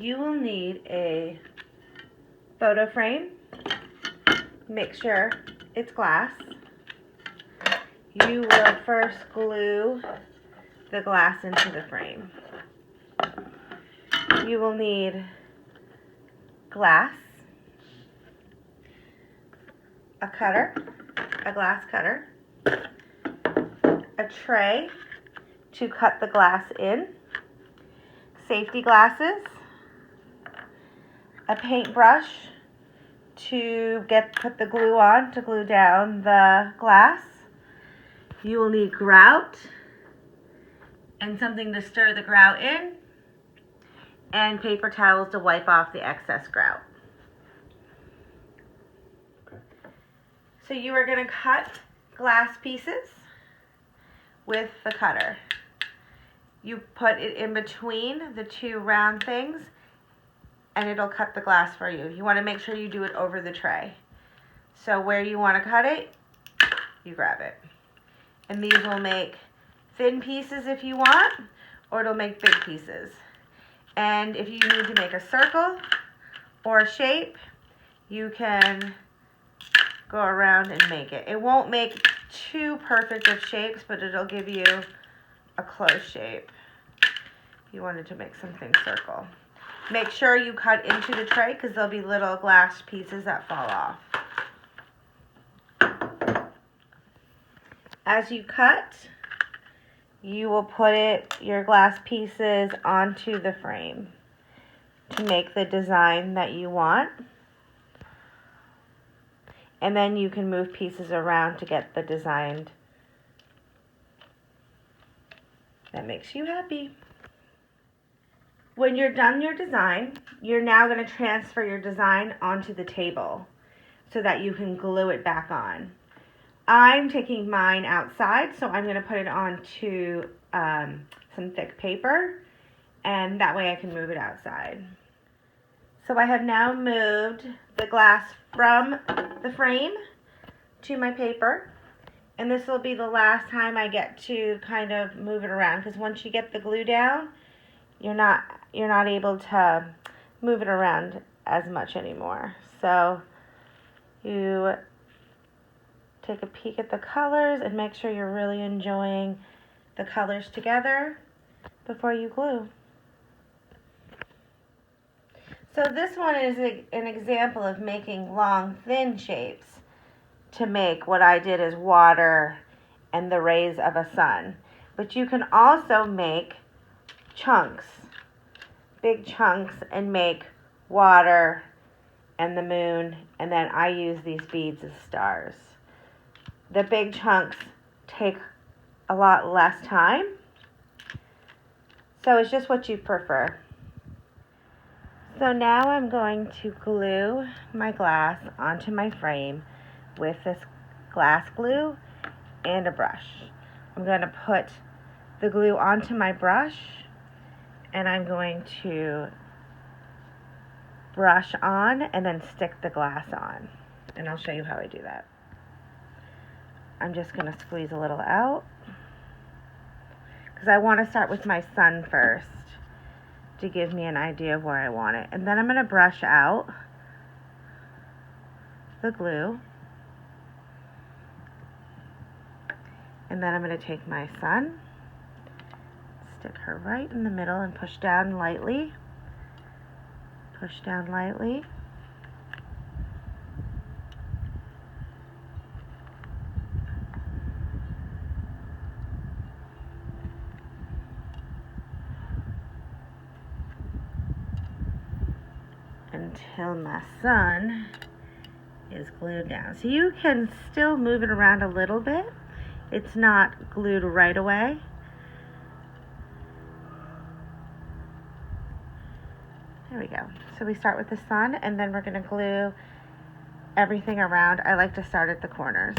you will need a photo frame. Make sure it's glass. You will first glue the glass into the frame. You will need glass, a cutter, a glass cutter, a tray to cut the glass in, safety glasses, a paintbrush to put the glue on to glue down the glass. You will need grout and something to stir the grout in, and paper towels to wipe off the excess grout. Okay. So you are going to cut glass pieces with the cutter. You put it in between the two round things and it'll cut the glass for you. You want to make sure you do it over the tray. So where you want to cut it, you grab it. And these will make thin pieces if you want, or it'll make big pieces. And if you need to make a circle or a shape, you can go around and make it. It won't make too perfect of shapes, but it'll give you a close shape. If you wanted to make something circle. Make sure you cut into the tray because there'll be little glass pieces that fall off. As you cut, you will put your glass pieces onto the frame to make the design that you want. And then you can move pieces around to get the design that makes you happy. When you're done your design, you're now going to transfer your design onto the table so that you can glue it back on. I'm taking mine outside, so I'm going to put it onto some thick paper, and that way I can move it outside. So I have now moved the glass from the frame to my paper, and this will be the last time I get to kind of move it around, because once you get the glue down, you're not able to move it around as much anymore. So you take a peek at the colors and make sure you're really enjoying the colors together before you glue. So this one is an example of making long, thin shapes to make what I did as water and the rays of a sun. But you can also make chunks, big chunks, and make water and the moon, and then I use these beads as stars. The big chunks take a lot less time, so it's just what you prefer. So now I'm going to glue my glass onto my frame with this glass glue and a brush. I'm going to put the glue onto my brush, and I'm going to brush on and then stick the glass on. And I'll show you how I do that. I'm just going to squeeze a little out because I want to start with my sun first to give me an idea of where I want it. And then I'm going to brush out the glue. And then I'm going to take my sun, stick her right in the middle and push down lightly. Push down lightly. Until my sun is glued down. So you can still move it around a little bit. It's not glued right away. There we go. So we start with the sun, and then we're going to glue everything around. I like to start at the corners.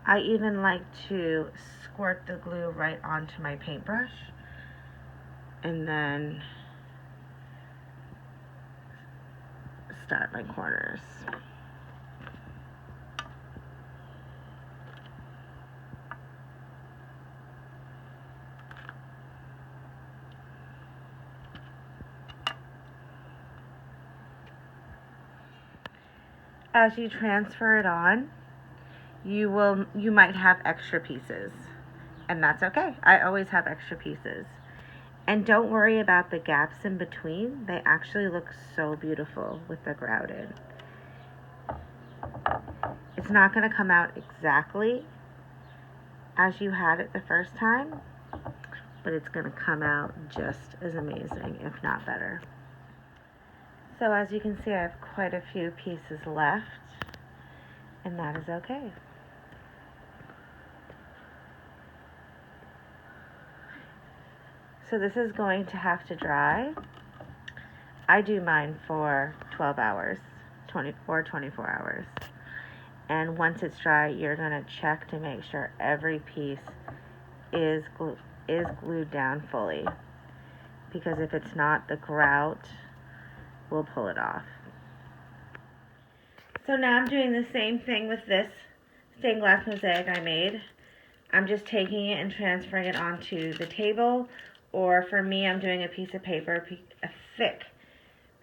I even like to squirt the glue right onto my paintbrush, and then start my corners. as you transfer it on, you might have extra pieces, and that's okay. I always have extra pieces. And don't worry about the gaps in between. They actually look so beautiful with the grout in. It's not going to come out exactly as you had it the first time, but it's going to come out just as amazing, if not better. So as you can see, I have quite a few pieces left, and that is okay. So this is going to have to dry. I do mine for 12 hours, 24 hours. And once it's dry, you're going to check to make sure every piece is glued down fully. Because if it's not, the grout will pull it off. So now I'm doing the same thing with this stained glass mosaic I made. I'm just taking it and transferring it onto the table, or for me, I'm doing a piece of paper, a thick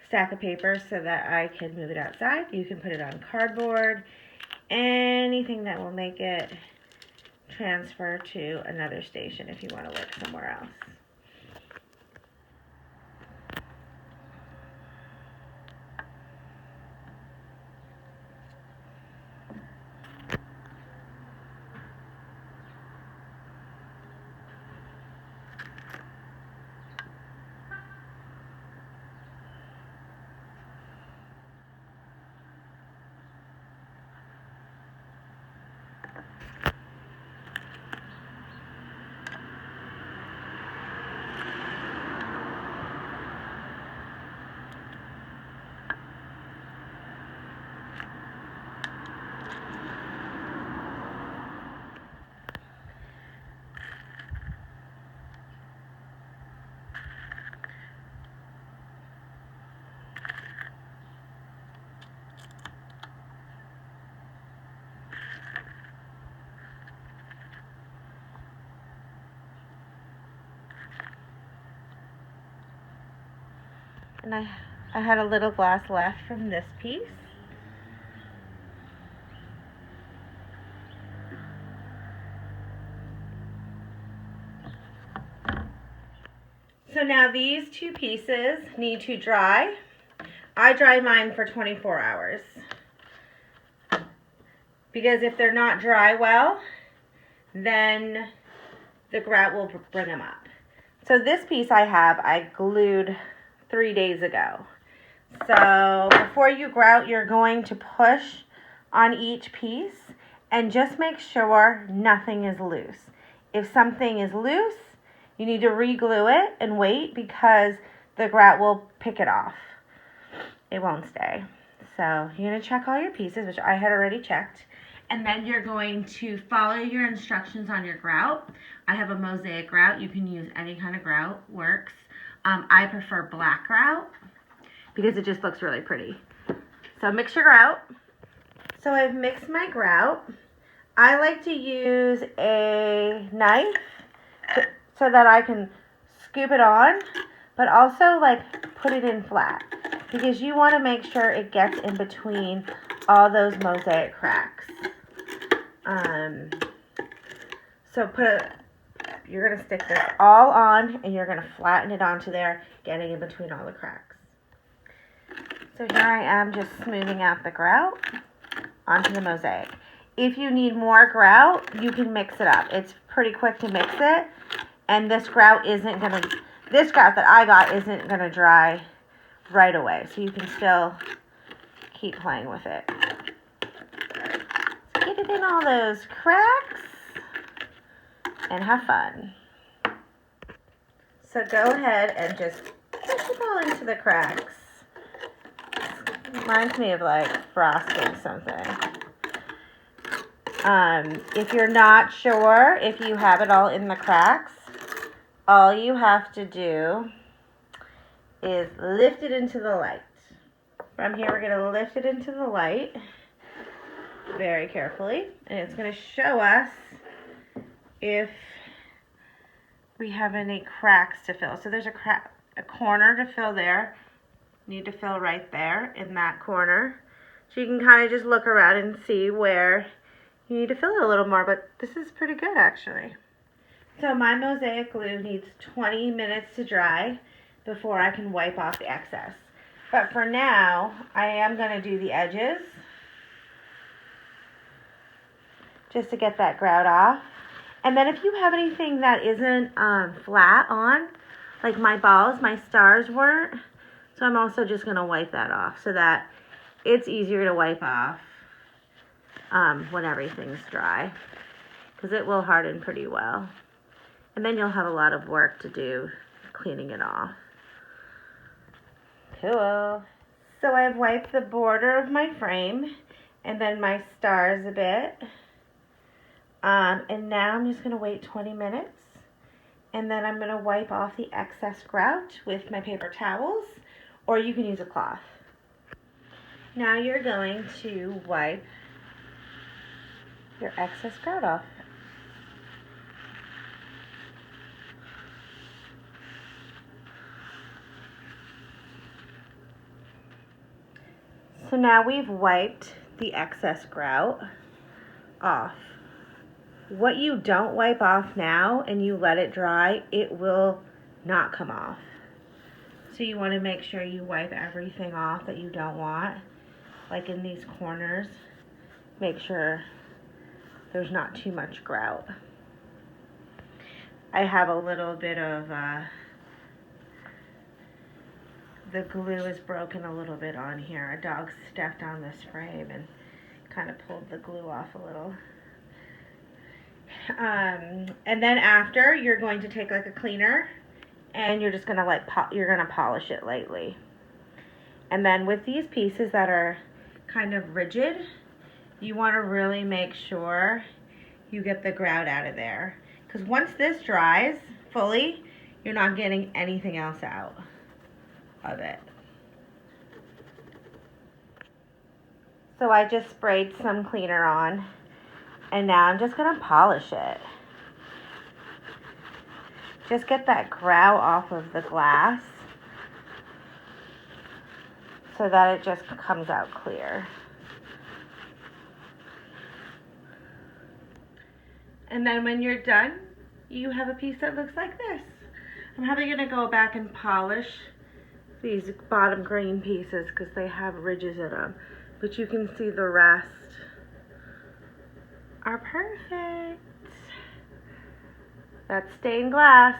stack of paper, so that I can move it outside. You can put it on cardboard, anything that will make it transfer to another station if you want to work somewhere else. And I had a little glass left from this piece. So now these two pieces need to dry. I dry mine for 24 hours. Because if they're not dry well, then the grout will bring them up. So this piece I glued 3 days ago. So before you grout, you're going to push on each piece and just make sure nothing is loose. If something is loose, you need to re-glue it and wait, because the grout will pick it off. It won't stay. So you're going to check all your pieces, which I had already checked. And then you're going to follow your instructions on your grout. I have a Mosaic grout. You can use any kind of grout, works. I prefer black grout because it just looks really pretty. So mix your grout. So I've mixed my grout. I like to use a knife so that I can scoop it on, but also like put it in flat, because you want to make sure it gets in between all those mosaic cracks. So you're going to stick this all on, and you're going to flatten it onto there, getting in between all the cracks. So here I am just smoothing out the grout onto the mosaic. If you need more grout, you can mix it up. It's pretty quick to mix it, and this grout that I got isn't going to dry right away, so you can still keep playing with it. So get it in all those cracks and have fun. So go ahead and just push it all into the cracks. Reminds me of like frosting something. If you're not sure if you have it all in the cracks, all you have to do is lift it into the light. From here, we're going to lift it into the light very carefully, and it's going to show us if we have any cracks to fill. So there's a corner to fill there. Need to fill right there in that corner. So you can kind of just look around and see where you need to fill it a little more, but this is pretty good actually. So my Mosaic glue needs 20 minutes to dry before I can wipe off the excess. But for now, I am going to do the edges just to get that grout off. And then if you have anything that isn't flat on, like my balls, my stars weren't, so I'm also just going to wipe that off so that it's easier to wipe off when everything's dry, because it will harden pretty well. And then you'll have a lot of work to do cleaning it off. Cool. So I've wiped the border of my frame and then my stars a bit. And now I'm just going to wait 20 minutes. And then I'm going to wipe off the excess grout with my paper towels, or you can use a cloth. Now you're going to wipe your excess grout off. So now we've wiped the excess grout off. What you don't wipe off now and you let it dry, it will not come off. So you want to make sure you wipe everything off that you don't want, like in these corners. Make sure there's not too much grout. I have a little bit of the glue is broken a little bit on here. A dog stepped on this frame and kind of pulled the glue off a little. And then after, you're going to take like a cleaner and you're just gonna you're gonna polish it lightly. And then with these pieces that are kind of rigid, you want to really make sure you get the grout out of there, because once this dries fully, you're not getting anything else out of it. So I just sprayed some cleaner on, and now I'm just going to polish it. Just get that grout off of the glass so that it just comes out clear. And then when you're done, you have a piece that looks like this. I'm probably going to go back and polish these bottom green pieces because they have ridges in them. But you can see the rest are perfect. That's stained glass.